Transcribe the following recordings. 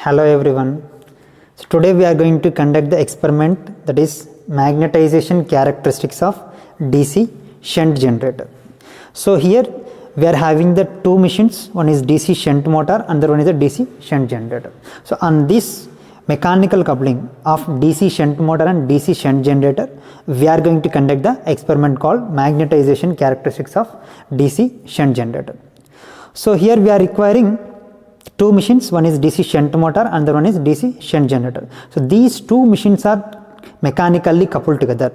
Hello everyone. So today we are going to conduct the experiment, that is magnetization characteristics of DC shunt generator. So here we are having the two machines, one is DC shunt motor, another one is a DC shunt generator. So on this mechanical coupling of DC shunt motor and DC shunt generator, we are going to conduct the experiment called magnetization characteristics of DC shunt generator. So here we are requiring two machines, one is DC shunt motor, another one is DC shunt generator. So these two machines are mechanically coupled together.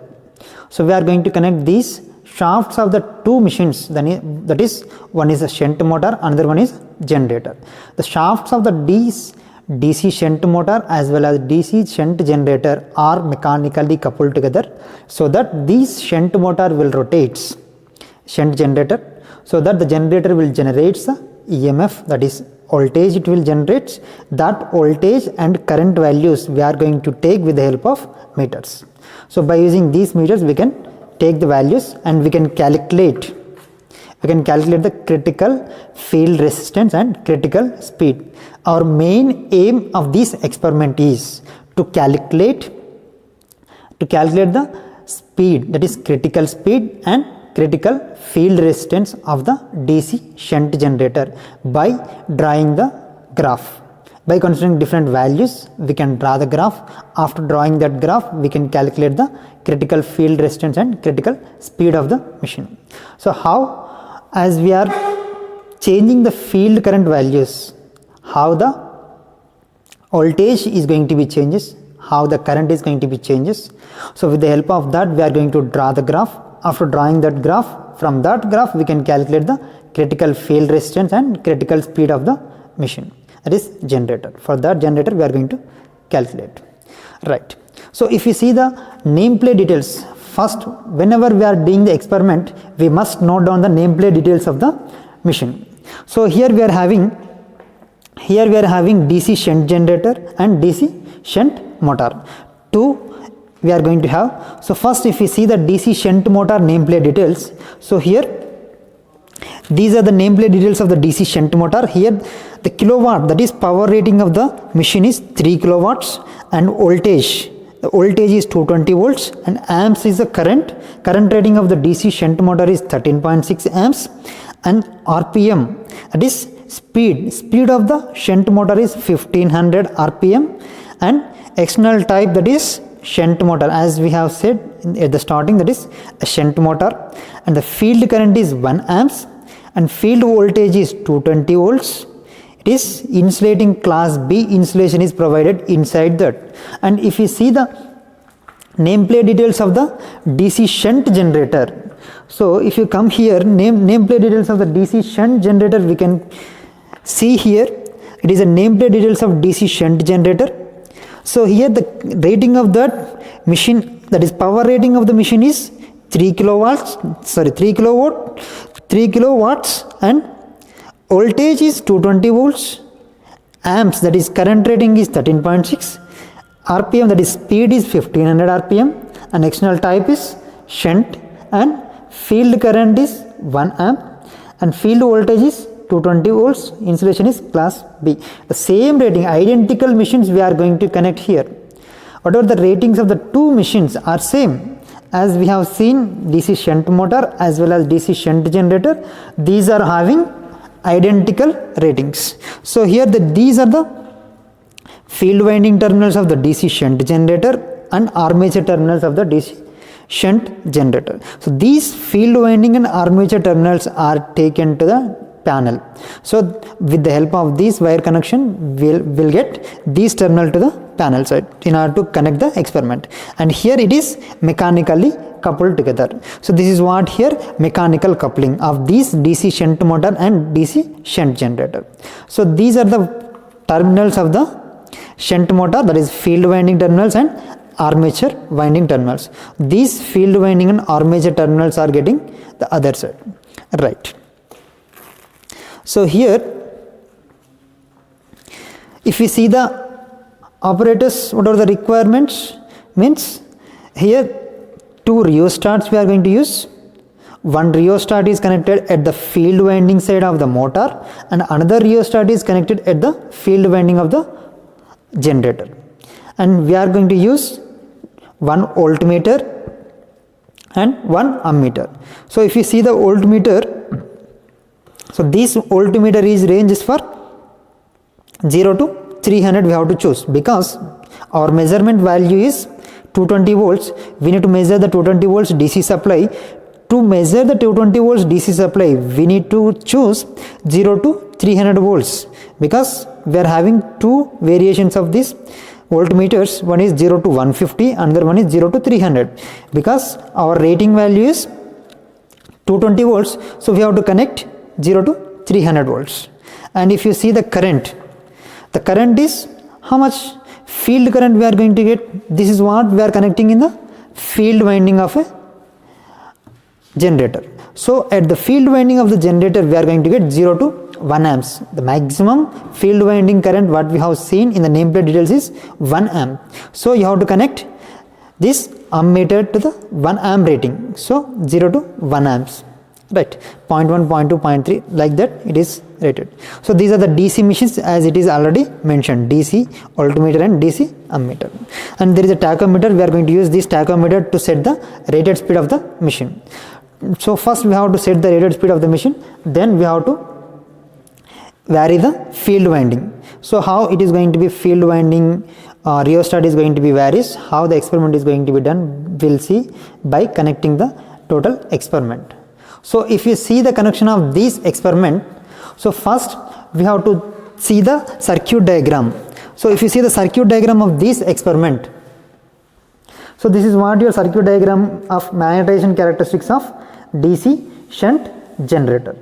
So we are going to connect these shafts of the two machines, that is one is a shunt motor, another one is generator. The shafts of the DC shunt motor as well as DC shunt generator are mechanically coupled together, so that this shunt motor will rotate shunt generator, so that the generator will generate the EMF, that is voltage it will generate. That voltage and current values we are going to take with the help of meters. So by using these meters we can take the values and we can calculate the critical field resistance and critical speed. Our main aim of this experiment is to calculate the speed, that is critical speed and critical field resistance of the DC shunt generator by drawing the graph. By considering different values, we can draw the graph. After drawing that graph, we can calculate the critical field resistance and critical speed of the machine. So how, as we are changing the field current values, how the voltage is going to be changes, how the current is going to be changes. So with the help of that, we are going to draw the graph. After drawing that graph, from that graph we can calculate the critical field resistance and critical speed of the machine, that is generator. For that generator we are going to calculate. Right. So if you see the nameplate details, first whenever we are doing the experiment, we must note down the nameplate details of the machine. So here we are having DC shunt generator and DC shunt motor. Two we are going to have. So first, if we see the DC shunt motor nameplate details, so here these are the nameplate details of the DC shunt motor. Here the kilowatt, that is power rating of the machine, is 3 kilowatts, and voltage, the voltage is 220 volts, and amps is the current rating of the DC shunt motor is 13.6 amps, and RPM, that is speed of the shunt motor is 1500 RPM, and external type, that is shunt motor, as we have said at the starting, that is a shunt motor, and the field current is 1 amps and field voltage is 220 volts. It is insulating class B insulation is provided inside that. And if you see the nameplate details of the DC shunt generator, so if you come here, nameplate details of the DC shunt generator, we can see here it is a nameplate details of DC shunt generator. So here the rating of that machine, that is power rating of the machine, is 3 kilowatts, and voltage is 220 volts, amps, that is current rating is 13.6, RPM, that is speed is 1500 RPM, and external type is shunt, and field current is 1 amp, and field voltage is 220 volts, insulation is class B. The same rating, identical machines we are going to connect here. Whatever the ratings of the two machines are same, as we have seen DC shunt motor as well as DC shunt generator, these are having identical ratings. So here these are the field winding terminals of the DC shunt generator and armature terminals of the DC shunt generator. So these field winding and armature terminals are taken to the panel. So with the help of this wire connection, we'll get these terminal to the panel side in order to connect the experiment. And here it is mechanically coupled together. So this is what here mechanical coupling of these DC shunt motor and DC shunt generator. So these are the terminals of the shunt motor, that is field winding terminals and armature winding terminals. These field winding and armature terminals are getting the other side. Right. So here if we see the operators, what are the requirements, means here two rheostats we are going to use. One rheostat is connected at the field winding side of the motor and another rheostat is connected at the field winding of the generator, and we are going to use one voltmeter and one ammeter. So if you see the voltmeter, so this voltmeter is ranges for 0 to 300 we have to choose, because our measurement value is 220 volts. We need to measure the 220 volts DC supply. To measure the 220 volts DC supply, we need to choose 0 to 300 volts, because we are having two variations of these voltmeters. One is 0 to 150, another one is 0 to 300. Because our rating value is 220 volts, so we have to connect 0 to 300 volts. And if you see the current is how much field current we are going to get. This is what we are connecting in the field winding of a generator. So at the field winding of the generator, we are going to get 0 to 1 amps. The maximum field winding current what we have seen in the nameplate details is 1 amp. So you have to connect this ammeter to the 1 amp rating. So 0 to 1 amps, right? 0.1, 0.2, 0.3, like that it is rated. So these are the DC machines, as it is already mentioned, DC voltmeter and DC ammeter. And there is a tachometer. We are going to use this tachometer to set the rated speed of the machine. So first we have to set the rated speed of the machine, then we have to vary the field winding. So how it is going to be field winding, rheostat is going to be varies. How the experiment is going to be done, we'll see by connecting the total experiment. So if you see the connection of this experiment, so first we have to see the circuit diagram. So if you see the circuit diagram of this experiment, so this is what your circuit diagram of magnetization characteristics of DC shunt generator.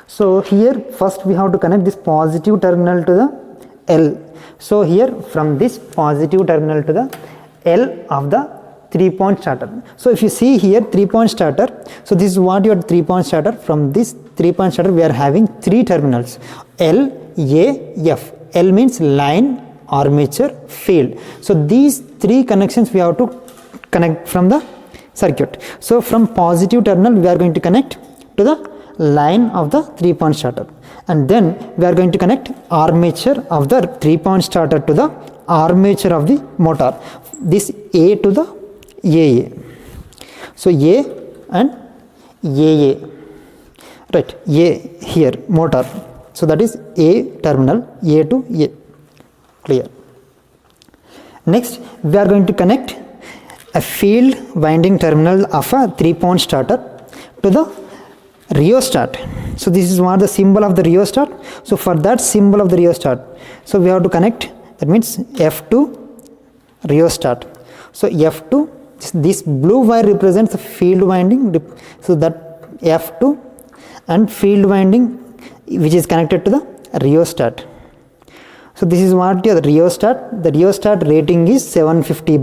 So here first we have to connect this positive terminal to the L. So here from this positive terminal to the L of the 3-point starter. So if you see here 3-point starter, so this is what your 3-point starter. From this 3-point starter we are having 3 terminals, L, A, F. L means line, armature, field. So these 3 connections we have to connect from the circuit. So from positive terminal we are going to connect to the line of the 3-point starter, and then we are going to connect armature of the 3-point starter to the armature of the motor, this A to the AA. So A and AA, right? A here motor, so that is A terminal, A to A, clear. Next we are going to connect a field winding terminal of a 3-point starter to the rheostat. So this is what the symbol of the rheostat. So for that symbol of the rheostat, so we have to connect, that means F2 rheostat. So F2, this blue wire represents the field winding, so that F2 and field winding which is connected to the rheostat. So this is what the rheostat. The rheostat rating is 750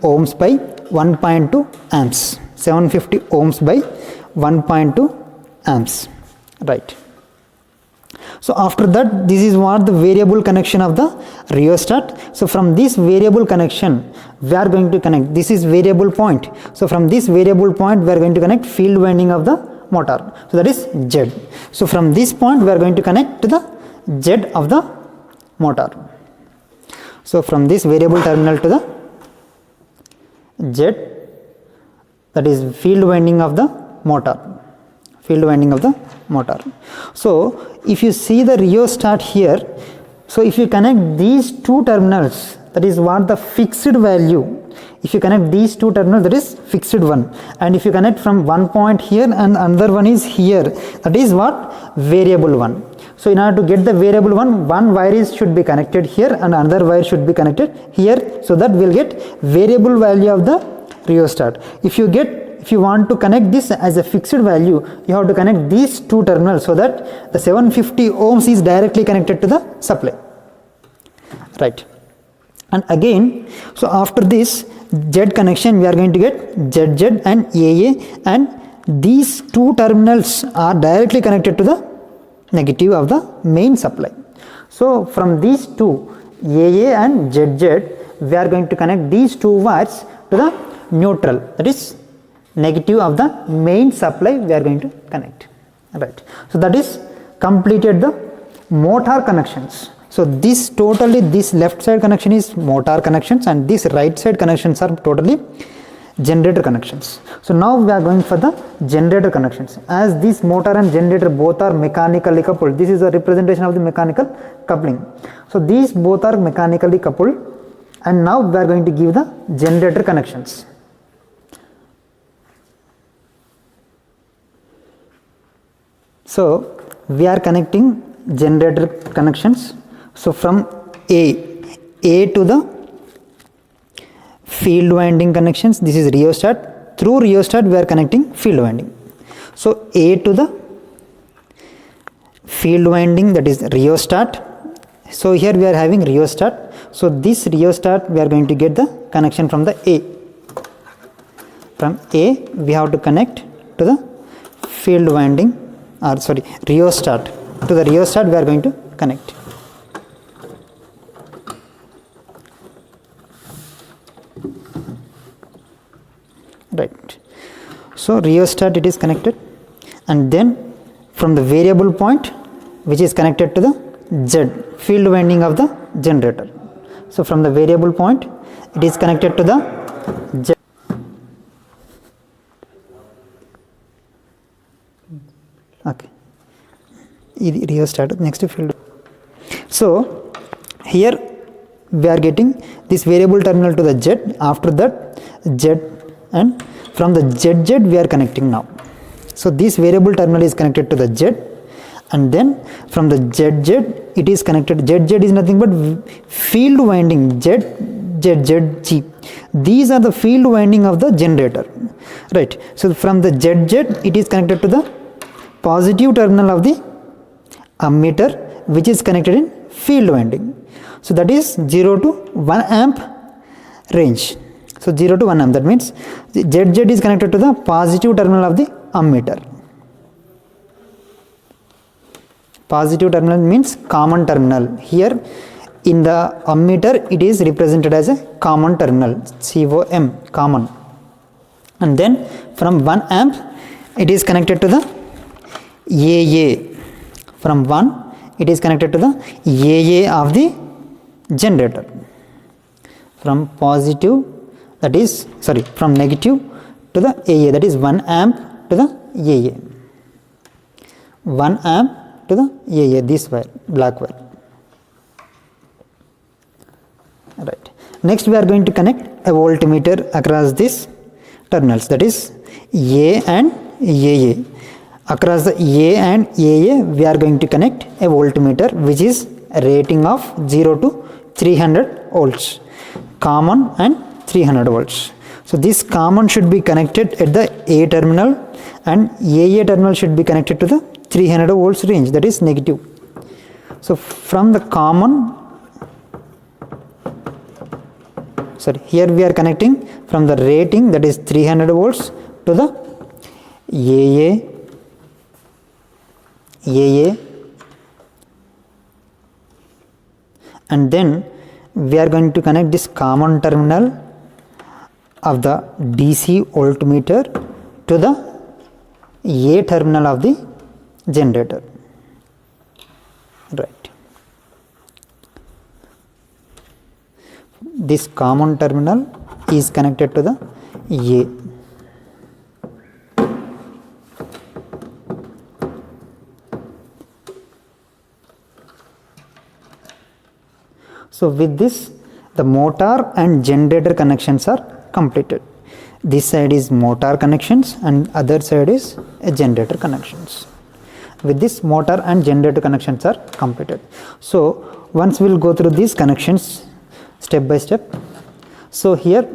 ohms by 1.2 amps. 750 ohms by 1.2 amps, right? So after that, this is what the variable connection of the rheostat. So from this variable connection we are going to connect, this is variable point. So from this variable point we are going to connect field winding of the motor, so that is Z. So from this point we are going to connect to the Z of the motor. So from this variable terminal to the Z, that is field winding of the motor, field winding of the motor. So if you see the rheostat here, so if you connect these 2 terminals, that is what the fixed value. If you connect these 2 terminals, that is fixed one, and if you connect from one point here and another one is here, that is what variable one. So in order to get the variable one wire should be connected here and another wire should be connected here, so that we will get variable value of the rheostat. If you want to connect this as a fixed value, you have to connect these 2 terminals, so that the 750 ohms is directly connected to the supply, right? And again, so after this Z connection we are going to get ZZ and AA, and these 2 terminals are directly connected to the negative of the main supply. So from these 2 AA and ZZ we are going to connect these 2 wires to the neutral, that is negative of the main supply we are going to connect. right. So that is completed the motor connections. So this totally, this left side connection is motor connections and this right side connections are totally generator connections. So now we are going for the generator connections. As this motor and generator both are mechanically coupled, this is a representation of the mechanical coupling. So these both are mechanically coupled, and now we are going to give the generator connections. So we are connecting generator connections. So from A to the field winding connections, this is rheostat. Through rheostat we are connecting field winding. So A to the field winding, that is rheostat. So here we are having rheostat. So this rheostat we are going to get the connection from the A. From A we have to connect to the field winding, or sorry, rheostat. To the rheostat we are going to connect. Right. So rheostat it is connected, and then from the variable point which is connected to the Z, field winding of the generator. So from the variable point it is connected to the Z. Okay. Rheostat next to field. So here we are getting this variable terminal to the Z. After that Z, and from the ZZ we are connecting now. So this variable terminal is connected to the Z, and then from the ZZ it is connected. ZZ is nothing but field winding, ZZG. These are the field winding of the generator, right? So from the ZZ it is connected to the positive terminal of the ammeter, which is connected in field winding. So that is 0 to 1 amp range. So 0 to 1 amp, that means ZZ is connected to the positive terminal of the ammeter. Positive terminal means common terminal. Here in the ammeter it is represented as a common terminal, COM, common. And then from 1 amp it is connected to the AA. From 1 it is connected to the AA of the generator. From positive, that is, sorry, from negative to the AA, that is 1 amp to the AA. 1 amp to the AA, this wire, black wire. Right. Next we are going to connect a voltmeter across these terminals, that is A and AA. Across the A and AA we are going to connect a voltmeter which is a rating of 0 to 300 volts, common and 300 volts. So this common should be connected at the A terminal, and AA terminal should be connected to the 300 volts range, that is negative. So from the common, sorry, here we are connecting from the rating, that is 300 volts, to the AA, and then we are going to connect this common terminal of the DC voltmeter to the A terminal of the generator. Right. This common terminal is connected to the A. So with this the motor and generator connections are completed. This side is motor connections and other side is a generator connections. With this motor and generator connections are completed. So once we will go through these connections step by step. So here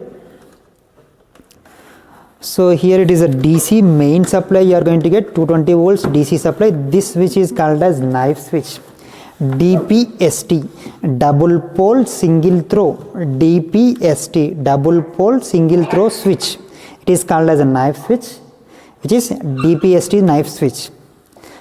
it is a DC main supply. You are going to get 220 volts DC supply. This switch is called as knife switch. DPST, double pole single throw, DPST, double pole single throw switch. It is called as a knife switch, which is DPST knife switch.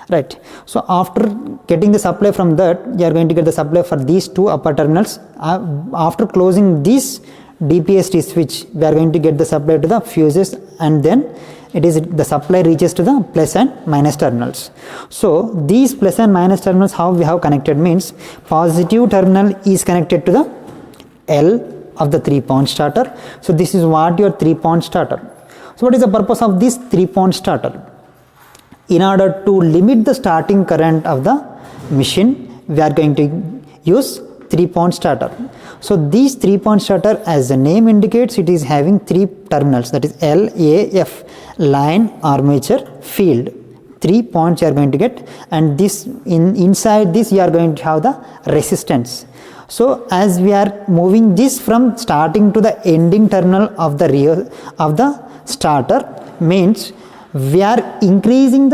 Right. So after getting the supply from that, you are going to get the supply for these two upper terminals. After closing this DPST switch, we are going to get the supply to the fuses, and then it is the supply reaches to the plus and minus terminals. So these plus and minus terminals, how we have connected means, positive terminal is connected to the L of the 3-point starter. So this is what your 3-point starter. So what is the purpose of this 3-point starter? In order to limit the starting current of the machine, we are going to use 3-point starter. So these 3-point starter, as the name indicates, it is having 3 terminals, that is L, A, F, line, armature, field. 3 points you are going to get, and this inside this you are going to have the resistance. So as we are moving this from starting to the ending terminal of the starter, means we are increasing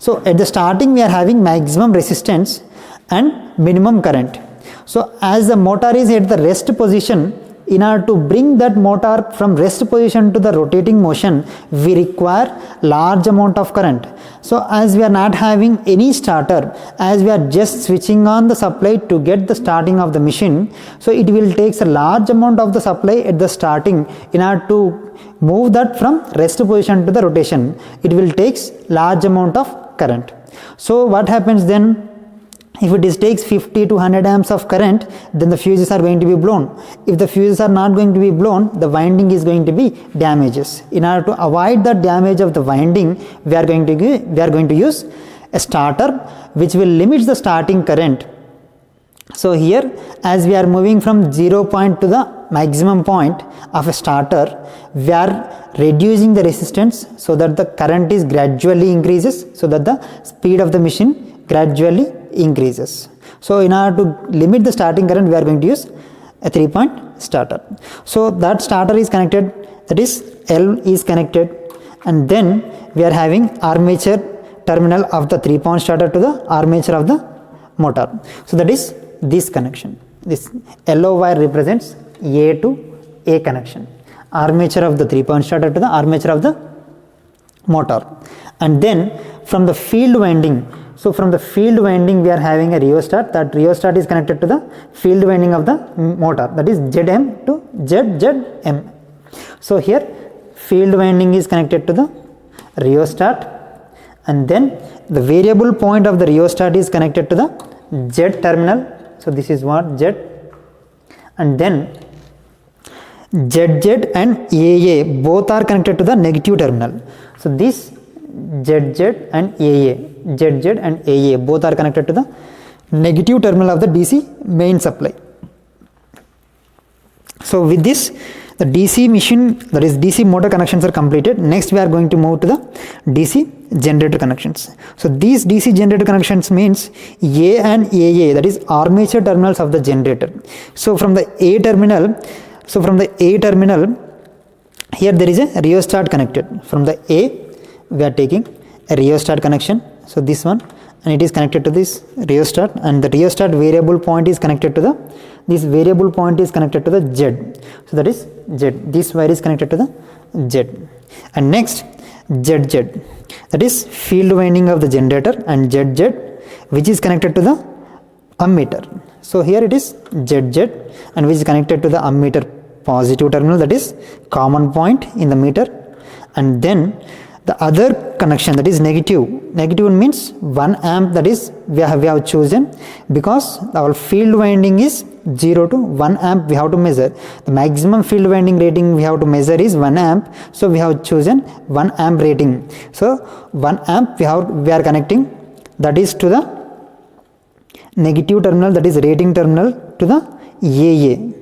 so at the starting we are having maximum resistance and minimum current. So as the motor is at the rest position, in order to bring that motor from rest position to the rotating motion, we require large amount of current. So as we are not having any starter, as we are just switching on the supply to get the starting of the machine, so it will take a large amount of the supply at the starting. In order to move that from rest position to the rotation, it will take large amount of current. So what happens then? If it takes 50 to 100 amps of current, then the fuses are going to be blown. If the fuses are not going to be blown, the winding is going to be damages. In order to avoid the damage of the winding, we are going to use a starter which will limit the starting current. So here, as we are moving from 0 point to the maximum point of a starter, we are reducing the resistance so that the current is gradually increases, so that the speed of the machine gradually increases. So in order to limit the starting current, we are going to use a 3-point starter. So that starter is connected, that is L is connected, and then we are having armature terminal of the 3-point starter to the armature of the motor. So that is this connection. This yellow wire represents A to A connection, armature of the 3-point starter to the armature of the motor. And then from the field winding, so from the field winding we are having a rheostat. That rheostat is connected to the field winding of the motor, that is ZM to ZZM. So here field winding is connected to the rheostat, and then the variable point of the rheostat is connected to the Z terminal. So this is what Z, and then ZZ and AA both are connected to the negative terminal. So this ZZ and AA both are connected to the negative terminal of the DC main supply. So with this, the DC machine, that is DC motor connections are completed. Next we are going to move to the DC generator connections. So these DC generator connections means A and AA, that is armature terminals of the generator. So from the A terminal, here there is a rheostat connected. From the A we are taking a rheostat connection, so this one, and it is connected to this rheostat, and the rheostat variable point is connected to this variable point is connected to the Z. So that is Z, this wire is connected to the Z. And next ZZ, that is field winding of the generator, and ZZ which is connected to the ammeter. So here it is ZZ, and which is connected to the ammeter positive terminal, that is common point in the meter. And then the other connection, that is negative means 1 amp, that is we have chosen because our field winding is 0 to 1 amp we have to measure. The maximum field winding rating we have to measure is 1 amp, so we have chosen 1 amp rating. So 1 amp we are connecting, that is to the negative terminal, that is rating terminal, to the AA.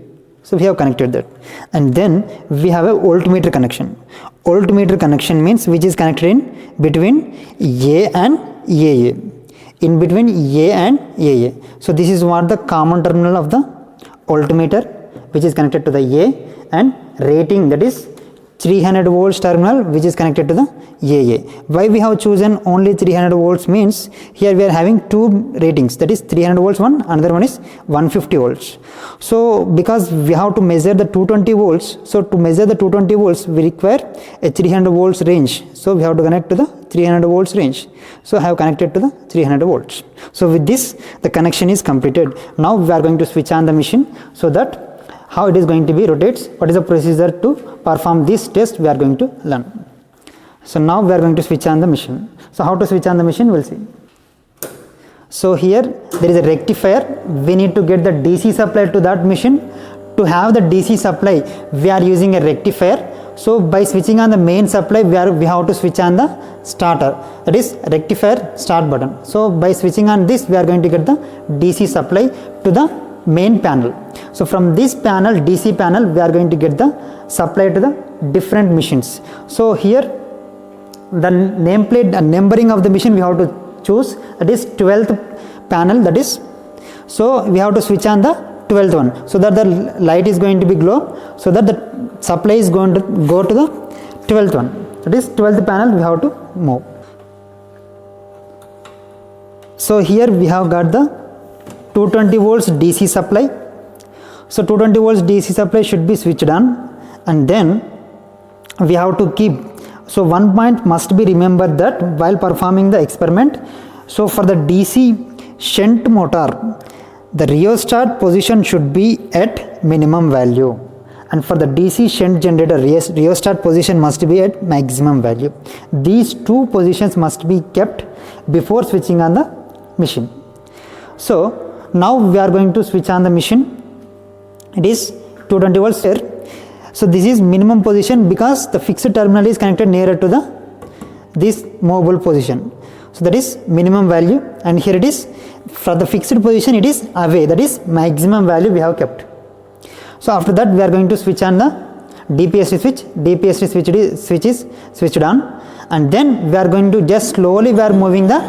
So we have connected that, and then we have a voltmeter connection. Voltmeter connection means which is connected in between A and AA, in between A and AA. So this is what the common terminal of the voltmeter, which is connected to the A, and rating, that is 300 volts terminal, which is connected to the AA. Why we have chosen only 300 volts means here we are having two ratings, that is 300 volts one, another one is 150 volts. So because we have to measure the 220 volts, so to measure the 220 volts we require a 300 volts range. So we have to connect to the 300 volts range. So I have connected to the 300 volts. So with this the connection is completed. Now we are going to switch on the machine so that how it is going to be rotates, what is the procedure to perform this test we are going to learn. So now we are going to switch on the machine. So how to switch on the machine, we'll see. So here there is a rectifier. We need to get the DC supply to that machine. To have the DC supply, we are using a rectifier. So by switching on the main supply, we have to switch on the starter, that is rectifier start button. So by switching on this, we are going to get the DC supply to the main panel. So from this panel, DC panel, we are going to get the supply to the different machines. So here the nameplate and numbering of the machine we have to choose, that is 12th panel, that is, so we have to switch on the 12th one, so that the light is going to be glow, so that the supply is going to go to the 12th one, that is 12th panel we have to move. So here we have got the 220 volts DC supply. So 220 volts DC supply should be switched on, and then we have to keep, so one point must be remembered that while performing the experiment, so for the DC shunt motor, the rheostat position should be at minimum value, and for the DC shunt generator, rheostat position must be at maximum value. These two positions must be kept before switching on the machine. So now we are going to switch on the machine. It is 220 volts here. So this is minimum position because the fixed terminal is connected nearer to this movable position. So that is minimum value, and here it is for the fixed position, it is away, that is maximum value we have kept. So after that we are going to switch on the DPST switch. DPST switch is switched on, and then we are going to just slowly we are moving the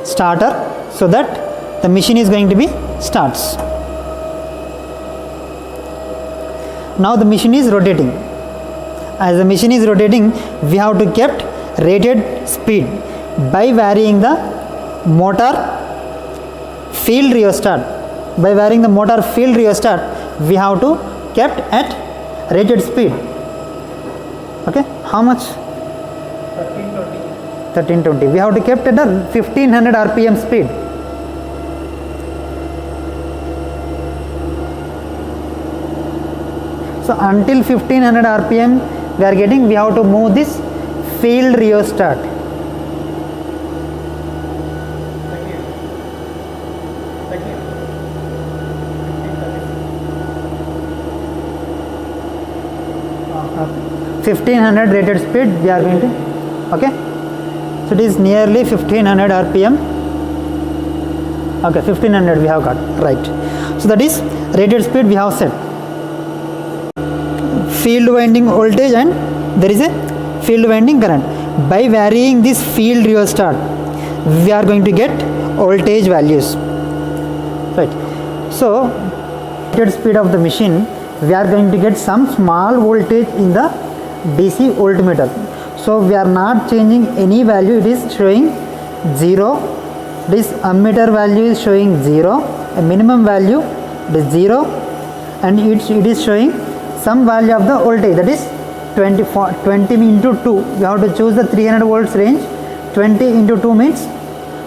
starter so that the machine is going to be starts. Now the machine is rotating. As the machine is rotating, we have to kept rated speed by varying the motor field rheostat. By varying the motor field rheostat, we have to kept at rated speed. Okay, how much? 1320. We have to kept at a 1500 RPM speed. So until 1500 RPM we are getting, we have to move this field rheostat. Okay. 1500 rated speed we are going to, okay, so it is nearly 1500 RPM. Okay, 1500 we have got, right. So that is rated speed we have set. Field winding voltage, and there is a field winding current. By varying this field rheostat, we are going to get voltage values, right. So rated speed of the machine, we are going to get some small voltage in the DC voltmeter. So we are not changing any value, it is showing 0. This ammeter value is showing 0, a minimum value it is 0, and it is showing some value of the voltage, that is 20 into 2. You have to choose the 300 volts range. 20 into 2 means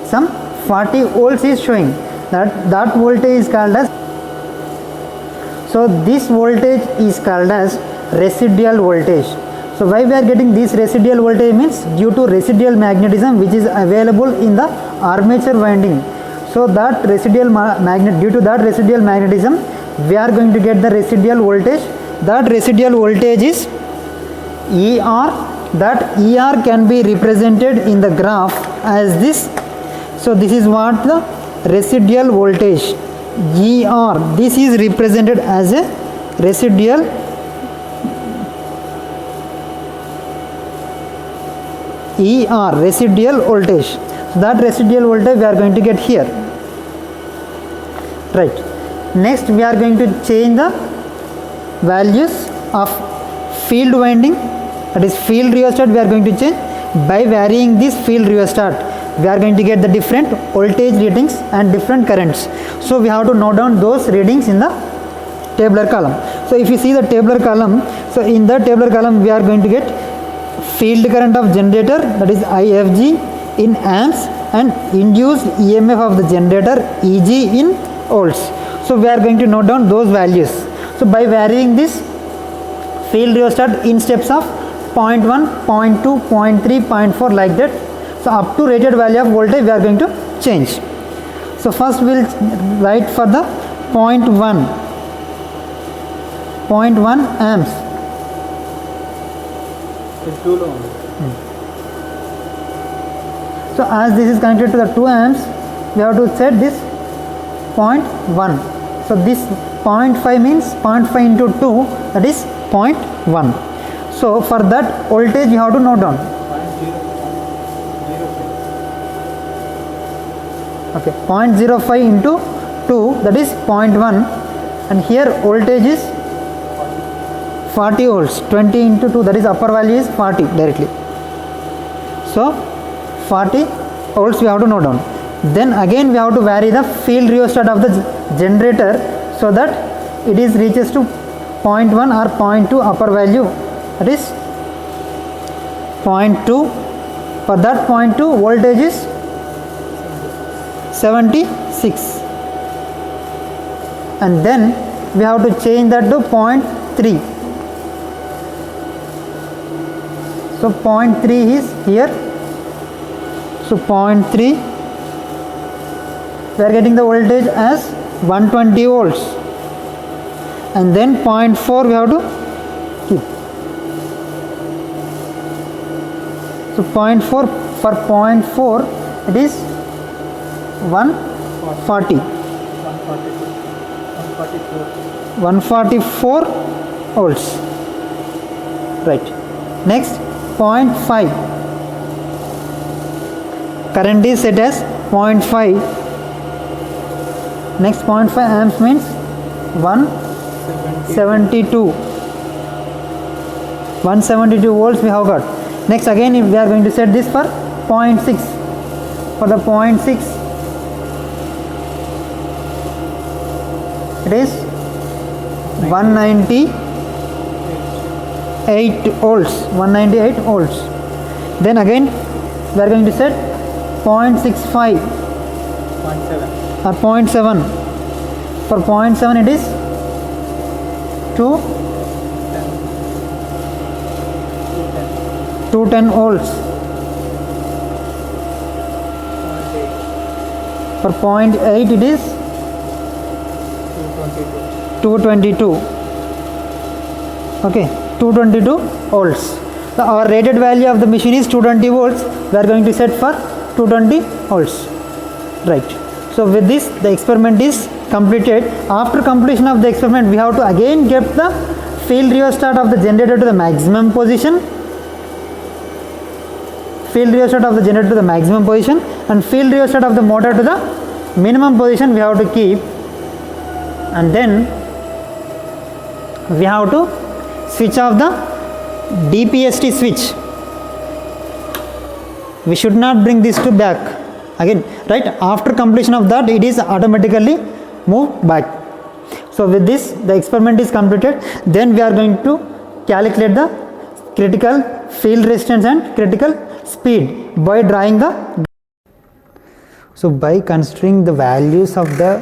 some 40 volts is showing. That voltage is called as, so this voltage is called as residual voltage. So why we are getting this residual voltage means due to residual magnetism which is available in the armature winding. So that residual due to that residual magnetism, we are going to get the residual voltage. That residual voltage is ER. That ER can be represented in the graph as this. So this is what the residual voltage ER. This is represented as a residual ER, residual voltage. So that residual voltage we are going to get here, right. Next we are going to change the values of field winding, that is field rheostat we are going to change. By varying this field rheostat, we are going to get the different voltage readings and different currents. So we have to note down those readings in the tabular column. So if you see the tabular column, so in the tabular column we are going to get field current of generator, that is IFG in amps, and induced EMF of the generator EG in volts. So we are going to note down those values. So by varying this field rheostat in steps of 0.1, 0.2, 0.3, 0.4 like that. So up to rated value of voltage we are going to change. So first we will write for the 0.1 amps. So as this is connected to the 2 amps, we have to set this 0.1. So this 0.5 means 0.5 into 2, that is 0.1. So for that voltage you have to note down. Okay, 0.05 into 2, that is 0.1, and here voltage is 40 volts. 20 into 2, that is upper value is 40 directly. So 40 volts we have to note down. Then again we have to vary the field rheostat of the generator so that it is reaches to 0.1 or 0.2 upper value, that is 0.2. For that 0.2 voltage is 76, and then we have to change that to 0.3. So 0.3 is here. So 0.3 we are getting the voltage as 120 volts, and then 0.4 we have to keep. So 0.4, for 0.4 it is 144 volts, right. Next 0.5, current is set as 0.5. Next 0.5 amps means 172 volts we have got. Next again if we are going to set this for 0.6. For the 0.6 it is 198 volts. Then again we are going to set 0.65 or 0.7. For 0.7 it is 210 volts. For 0.8 it is 222. Okay, 222 volts. So our rated value of the machine is 220 volts. We are going to set for 220 volts, right. So with this the experiment is completed. After completion of the experiment we have to again get the field rheostat of the generator to the maximum position, field rheostat of the generator to the maximum position, and field rheostat of the motor to the minimum position we have to keep, and then we have to switch off the DPST switch. We should not bring this to back again, right. After completion of that it is automatically move back. So with this the experiment is completed. Then we are going to calculate the critical field resistance and critical speed by drawing the. So by considering the values of the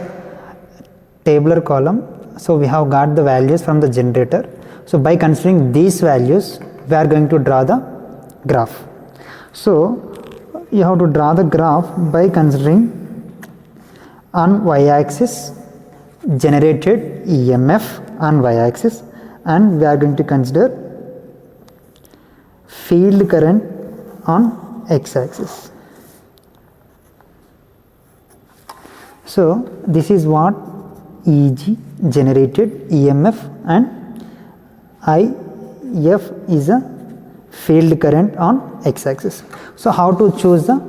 tabular column, so we have got the values from the generator. So by considering these values we are going to draw the graph. So you have to draw the graph by considering on y-axis generated EMF on y-axis, and we are going to consider field current on x-axis. So this is what EG generated EMF, and IF is a field current on x-axis. So how to choose the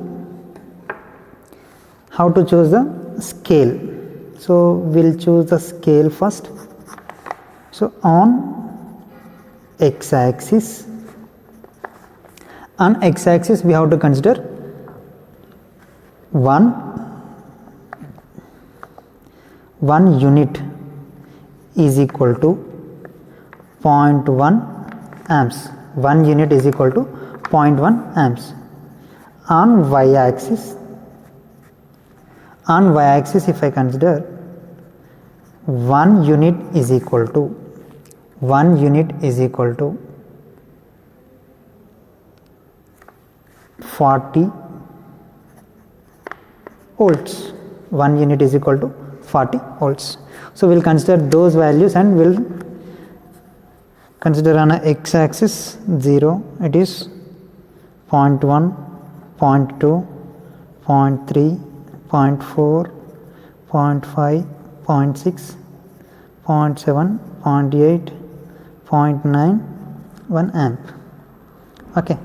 scale? So we'll choose the scale first. So on x-axis we have to consider 1 unit is equal to 0.1 amps. 1 unit is equal to 0.1 amps. On y-axis if I consider 1 unit is equal to 40 volts. 1 unit is equal to 40 volts. So we'll consider those values and we'll consider on a x-axis 0, it is 0.1, 0.2, 0.3, 0.4, 0.5, 0.6, 0.7, 0.8, 0.9, 1 amp. Okay,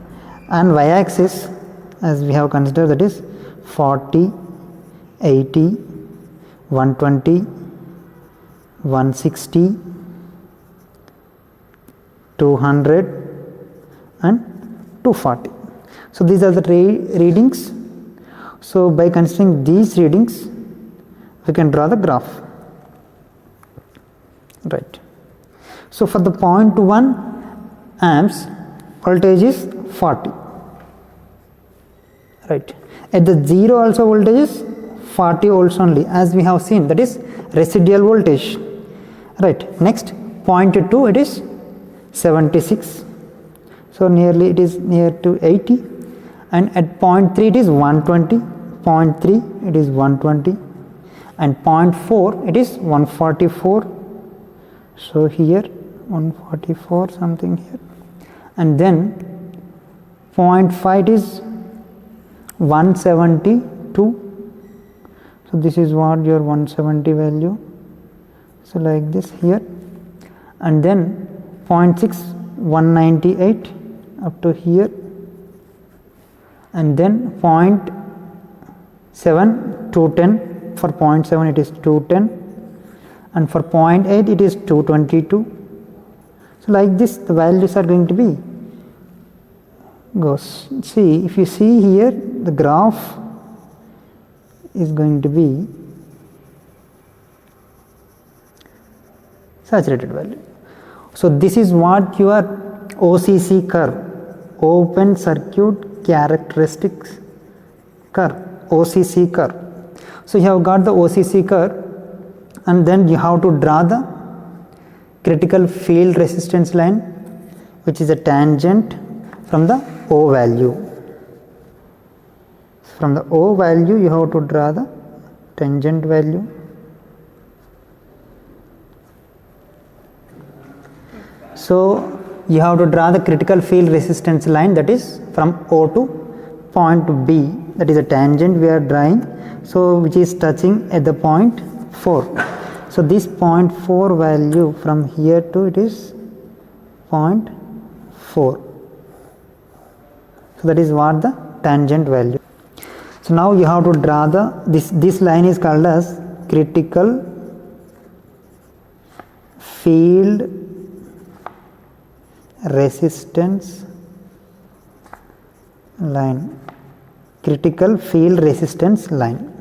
and y-axis as we have considered, that is 40, 80, 120, 160, 200 and 240. So these are the readings. So by considering these readings, we can draw the graph. Right. So for the 0.1 amps, voltage is 40. Right. At the 0 also voltage is 40 volts only, as we have seen, that is residual voltage. Right. Next 0.2, it is 76. So nearly it is near to 80. And at 0.3 it is 120. 0.3 it is 120. And 0.4 it is 144. So here 144 something here. And then 0.5 it is 172. So this is what your 170 value. So like this here. And then 0.6 198 up to here. And then 0.7 210. For 0.7 it is 210. And for 0.8 it is 222. So like this the values are going to be goes. See, if you see here, the graph is going to be saturated value. So this is what your OCC curve, open circuit characteristics curve, OCC curve. So you have got the OCC curve, and then you have to draw the critical field resistance line, which is a tangent from the O value. From the O value you have to draw the tangent value. So you have to draw the critical field resistance line, that is from O to point B, that is a tangent we are drawing, so which is touching at the point 4. So this point 4 value from here to it is point 4. So that is what the tangent value. So now you have to draw the this line is called as critical field resistance line. Critical field resistance line.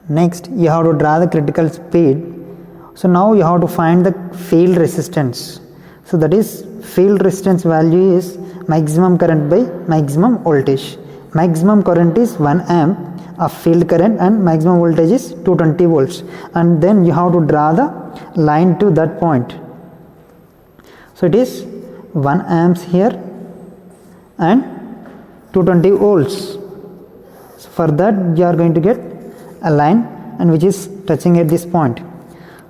Next you have to draw the critical speed. So now you have to find the field resistance. So that is field resistance value is maximum current by maximum voltage. Maximum current is 1 amp of field current and maximum voltage is 220 volts, and then you have to draw the line to that point. So it is 1 amps here and 220 volts. So for that you are going to get a line and which is touching at this point.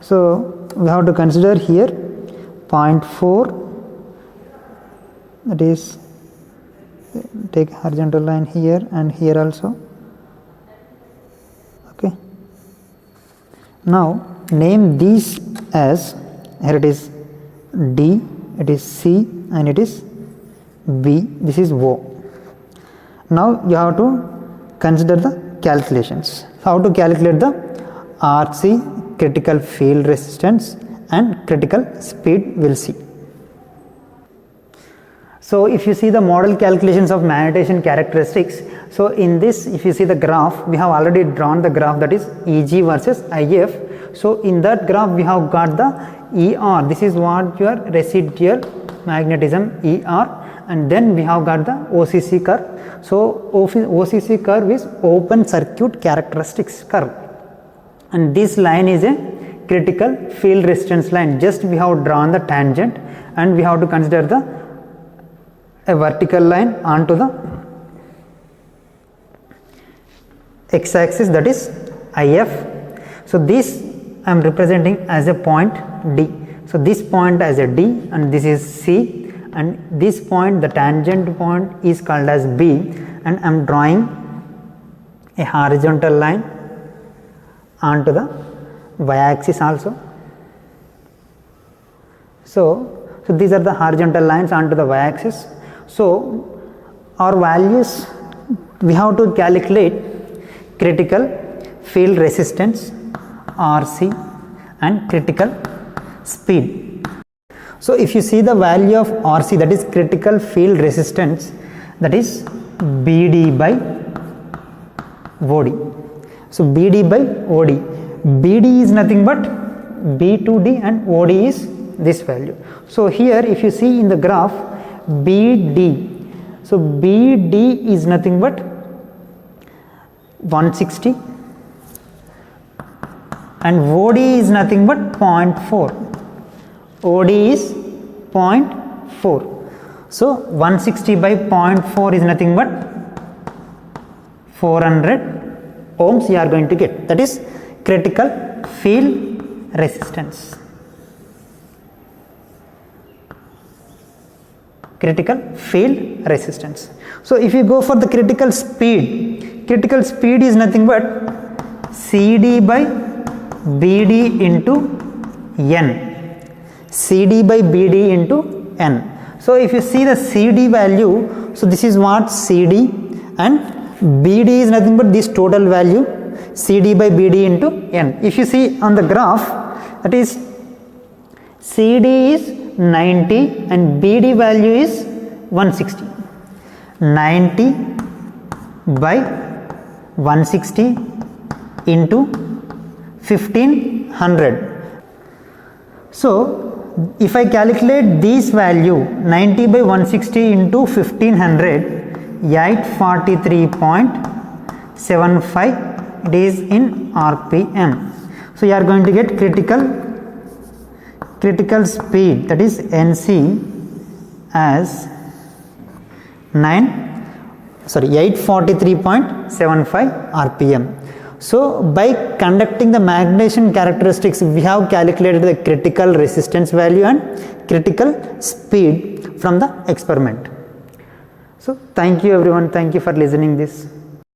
So we have to consider here 0.4, that is take horizontal line here and here also. Okay. Now name these as, here it is D, it is C and it is B, this is O. Now you have to consider the calculations. How to calculate the RC, critical field resistance, and critical speed, we'll see. So if you see the model calculations of magnetization characteristics, so in this if you see the graph, we have already drawn the graph, that is EG versus IF. So in that graph we have got the ER, this is what your residual magnetism ER, and then we have got the OCC curve. So OCC curve is open circuit characteristics curve, and this line is a critical field resistance line. Just we have drawn the tangent and we have to consider the a vertical line onto the x-axis, that is IF. So this I am representing as a point D. So this point as a D, and this is C, and this point, the tangent point, is called as B, and I am drawing a horizontal line onto the y-axis also. So these are the horizontal lines onto the y-axis. So our values, we have to calculate critical field resistance RC and critical speed. So if you see the value of RC, that is critical field resistance, that is BD by OD. So BD by OD, BD is nothing but B2D and OD is this value. So here if you see in the graph BD, so BD is nothing but 160 and OD is nothing but 0.4. OD is 0.4. So 160 by 0.4 is nothing but 400 ohms you are going to get. That is critical field resistance. Critical field resistance. So if you go for the critical speed is nothing but CD by BD into N. CD by BD into N. So if you see the CD value, so this is what CD, and BD is nothing but this total value, CD by BD into N. If you see on the graph, that is CD is 90 and BD value is 160. 90 by 160 into 1500. So if I calculate this value 90 by 160 into 1500, 843.75, it is in RPM. So you are going to get critical speed, that is NC, as 843.75 RPM. So by conducting the magnetization characteristics, we have calculated the critical resistance value and critical speed from the experiment. So thank you everyone, thank you for listening this.